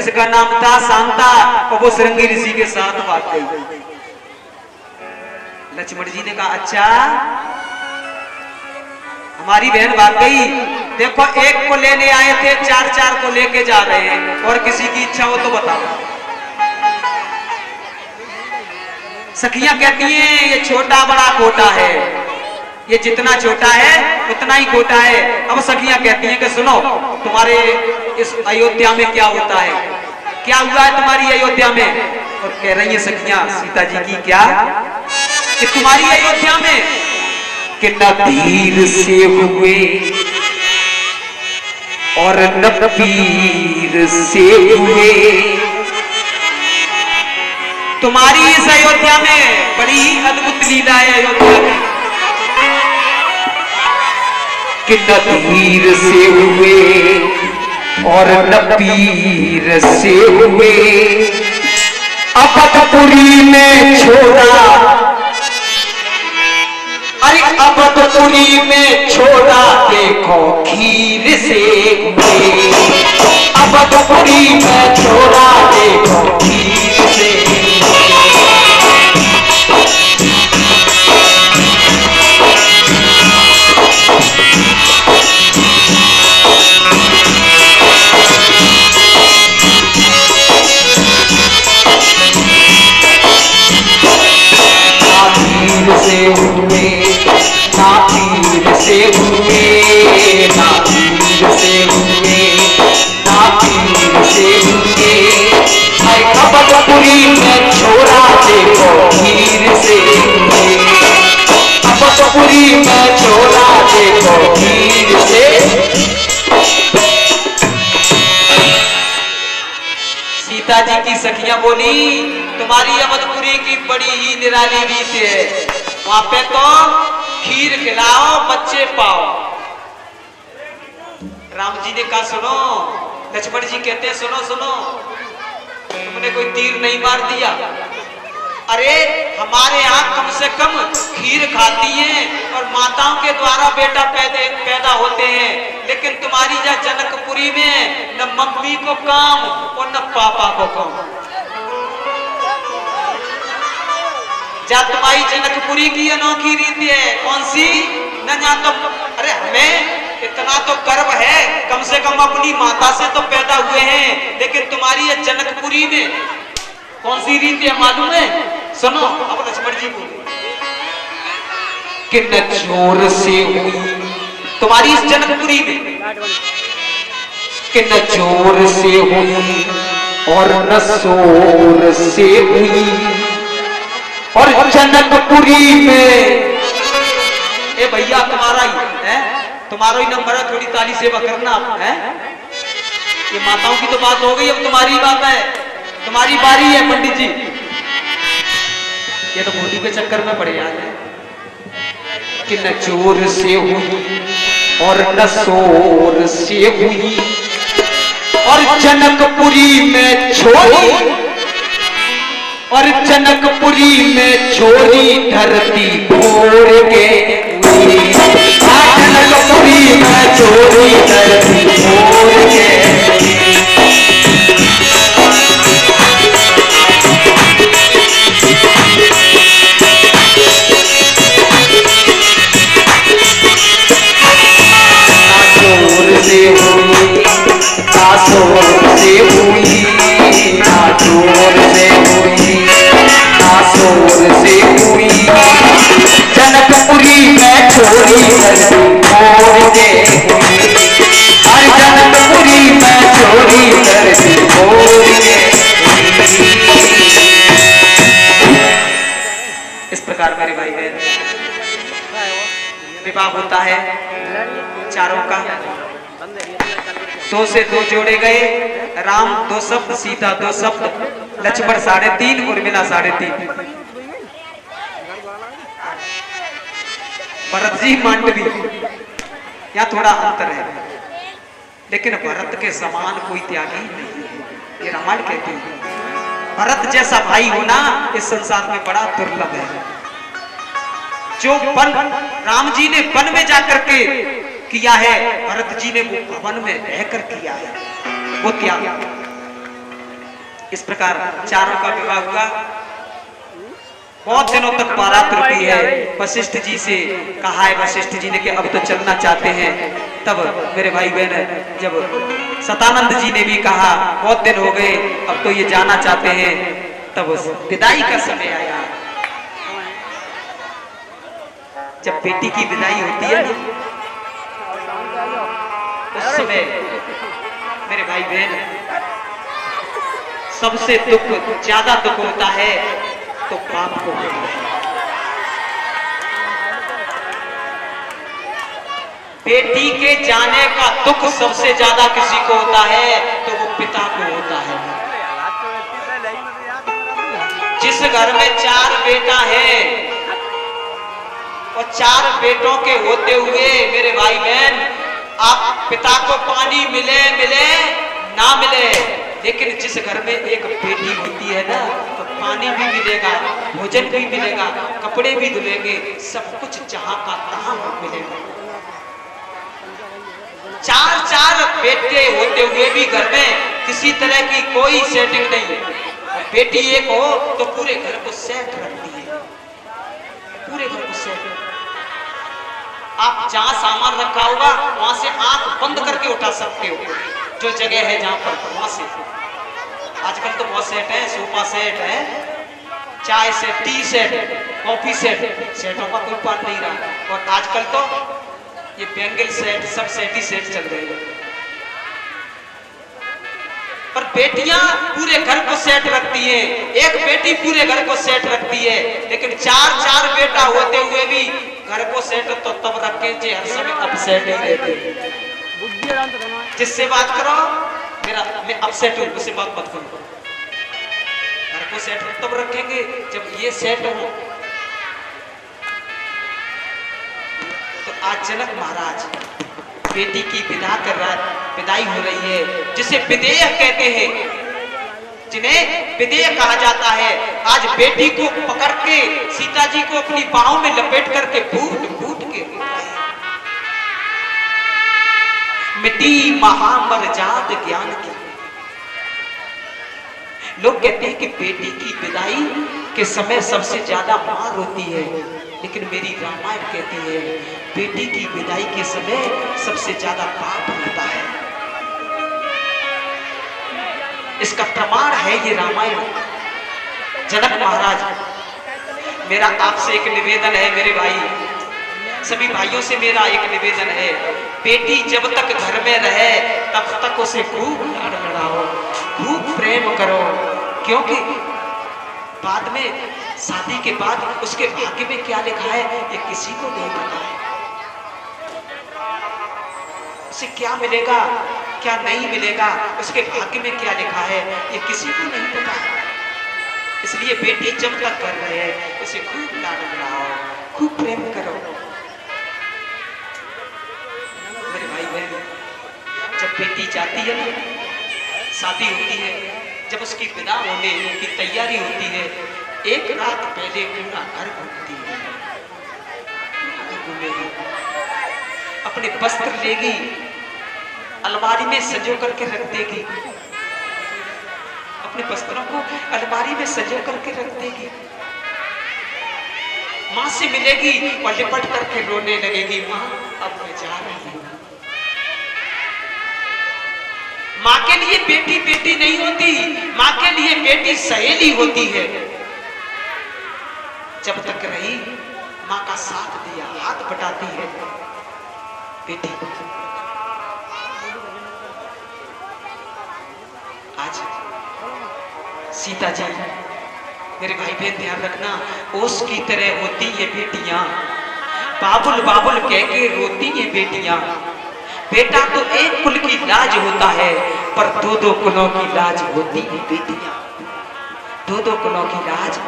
इसका नाम था शांता और वो श्रृंगी ऋषि के साथ भाग गई। लक्ष्मण जी ने कहा अच्छा हमारी बहन भाग गई, देखो एक को लेने आए थे, चार चार को लेके जा रहे हैं, और किसी की इच्छा हो तो बताओ। सखियां कहती हैं ये छोटा बड़ा खोटा है, ये जितना छोटा है उतना ही खोटा है। अब सखियां कहती हैं कि सुनो तुम्हारे इस अयोध्या में क्या होता है, क्या हुआ है तुम्हारी अयोध्या में। और कह रही है सखियां सीता जी की क्या कि तुम्हारी अयोध्या में कि न धीर से हुए और न पीर से हुए। तुम्हारी इस अयोध्या में बड़ी अद्भुत लीला है अयोध्या की कि न धीर से हुए और न पीर से हुए। अवधपुरी में छोड़ा, अरे अवधपुरी में छोड़ा देखो खीर से हुए। अवधपुरी में छोड़ा देखो खीर से। से हुए ना पीर से हुए, ना पीर से हुए, ना पीर से हुए। अवधपुरी में छोड़ा देखो खीर से हुए। अवधपुरी में छोड़ा देखो खीर से। सीता जी की सखियां बोली तुम्हारी अवधपुरी की बड़ी ही निराली रीत है, वहां पे तो खीर खिलाओ बच्चे पाओ। राम जी ने कहा सुनो, लक्ष्मण जी कहते हैं सुनो सुनो तुमने कोई तीर नहीं मार दिया। अरे हमारे यहाँ कम से कम खीर खाती हैं और माताओं के द्वारा बेटा पैदा होते हैं, लेकिन तुम्हारी जा जनकपुरी में न मम्मी को काम और न पापा को काम। जा तुम्हारी जनकपुरी की अनोखी रीति है कौन सी न जा तो। अरे हमें इतना तो गर्व है कम से कम अपनी माता से तो पैदा हुए हैं, लेकिन तुम्हारी ये जनकपुरी में कौन सी रीति है मालूम है। सुनो अब लक्ष्मण जी बोले कि न जोर से हुई तुम्हारी इस जनकपुरी में कि न जोर से हुई और न शोर से हुई। और जनकपुरी में ए भैया तुम्हारा ही है, तुम्हारा ही नंबर है, थोड़ी ताली सेवा करना आप है। ये माताओं की तो बात हो गई, अब तुम्हारी बात है, तुम्हारी बारी है पंडित जी। ये तो मोदी के चक्कर में पड़े यार कि न चोर से हुई और न शोर से हुई। और जनकपुरी में छोड़ी, और जनकपुरी में छोरी धरती फोड़ के हुई। जनकपुरी में छोरी धरती फोड़ के। चोर से हुई ना शोर से हुई, ना चोर से हुई ना शोर से हुई। जनकपुरी में छोरी धरती फोड़ के हुई। हर जनकपुरी में छोरी धरती फोड़ के हुई। इस प्रकार मेरे भाई बहन विवाह होता है चारों का, दो से दो जोड़े गए, राम 2 शब्द, सीता 2 शब्द, लक्ष्मण 3.5 उर्मिला 3.5। भरत जी मांडवी यहाँ थोड़ा अंतर है, लेकिन भरत के समान कोई त्यागी नहीं है, ये रामायण कहती है। भरत जैसा भाई होना इस संसार में बड़ा दुर्लभ है। जो वन राम जी ने वन में जाकर के किया है, भरत जी ने वो भवन में रहकर किया है, वो त्याग। इस प्रकार चारों का विवाह हुआ। बहुत दिनों तक पारातृपी है। वशिष्ठ जी से कहा है वशिष्ठ जी ने कि अब तो चलना चाहते हैं। तब मेरे भाई बहन जब सतानंद जी ने भी कहा बहुत दिन हो गए अब तो ये जाना चाहते हैं, तब विदाई का समय आया। जब बेटी की विदाई होती है उस समय मेरे भाई बहन सबसे ज्यादा दुख होता है तो बाप को होता है। बेटी के जाने का दुख सबसे ज्यादा किसी को होता है तो वो पिता को होता है। जिस घर में 4 बेटा है और 4 बेटों के होते हुए मेरे भाई बहन आप पिता को पानी मिले ना मिले, लेकिन जिस घर में एक बेटी होती है ना तो पानी भी मिलेगा, भोजन भी मिलेगा, कपड़े भी धुलेंगे, सब कुछ जहां का तहां मिलेगा। 4 बेटे होते हुए भी घर में किसी तरह की कोई सेटिंग नहीं है। बेटी एक हो तो पूरे घर को सेट रखती है, पूरे घर को सेट। आप जहां सामान रखा होगा वहां से आंख बंद करके उठा सकते हो, जो जगह है जहां पर वहां से। आजकल तो बहुत सेट है, सोफा सेट है, चाय set, T set, coffee set, सेटों का कोई पार नहीं रहा। और आजकल तो ये बैंगल सेट, सब सेट ही सेट चल रहे हैं। पर बेटियां पूरे घर को सेट रखती है, एक बेटी पूरे घर को सेट रखती है, लेकिन 4 बेटा होते हुए भी घर को सेट तो तब रखे जे हर समय अपसेट ही रहते। जिससे बात करो मैं अपसेट हूं उससे बात मत करो। घर को सेट तब रखेंगे जब ये सेट हो। तो आज जनक महाराज बेटी की विदाई हो रही है, जिसे विदेह कहते हैं, जिन्हें विदेह कहा जाता है। आज बेटी को पकड़ के सीता जी को अपनी बाहों में लपेट करके फूट के मिट्टी महामरजात ज्ञान की। लोग कहते हैं कि बेटी की विदाई के समय सबसे ज्यादा मार होती है, लेकिन मेरी रामायण कहती है बेटी की विदाई के समय सबसे ज्यादा पाप होता है। इसका प्रमाण है ये रामायण। जनक महाराज, मेरा आपसे एक निवेदन है मेरे भाई, सभी भाइयों से मेरा एक निवेदन है, बेटी जब तक घर में रहे तब तक उसे खूब लाड लड़ाओ, खूब प्रेम करो, क्योंकि बाद में शादी के बाद उसके भाग्य में क्या लिखा है ये किसी को नहीं पता है। उसे क्या मिलेगा क्या नहीं मिलेगा, उसके भाग्य में क्या लिखा है ये किसी को नहीं पता। इसलिए बेटी जब तक कर रहे हैं उसे खूब लाड लड़ाओ, खूब प्रेम करो। मेरे भाई बहन, जब बेटी जाती है ना, शादी होती है, जब उसकी विदा होने की तैयारी होती है, एक रात पहले पूरा घर घूमती है, घूमेगी, अपने वस्त्र लेगी, अलमारी में संजो करके रख देगी, अपने वस्त्रों को अलमारी में संजो करके रख देगी, माँ से मिलेगी और लिपट करके रोने लगेगी, माँ अब मैं जा रही हूँ। माँ के लिए बेटी बेटी नहीं होती, माँ के लिए बेटी सहेली होती है। जब तक रही माँ का साथ दिया, हाथ बटाती है बेटी। आज सीता जी, मेरे भाई बहन ध्यान रखना, ओस की तरह होती है बेटियां, बाबुल बाबुल कह के रोती है बेटियां। बेटा तो एक कुल की लाज होता है, पर 2-2 कुलों की लाज होती है बेटियां, 2-2 कुलों की लाज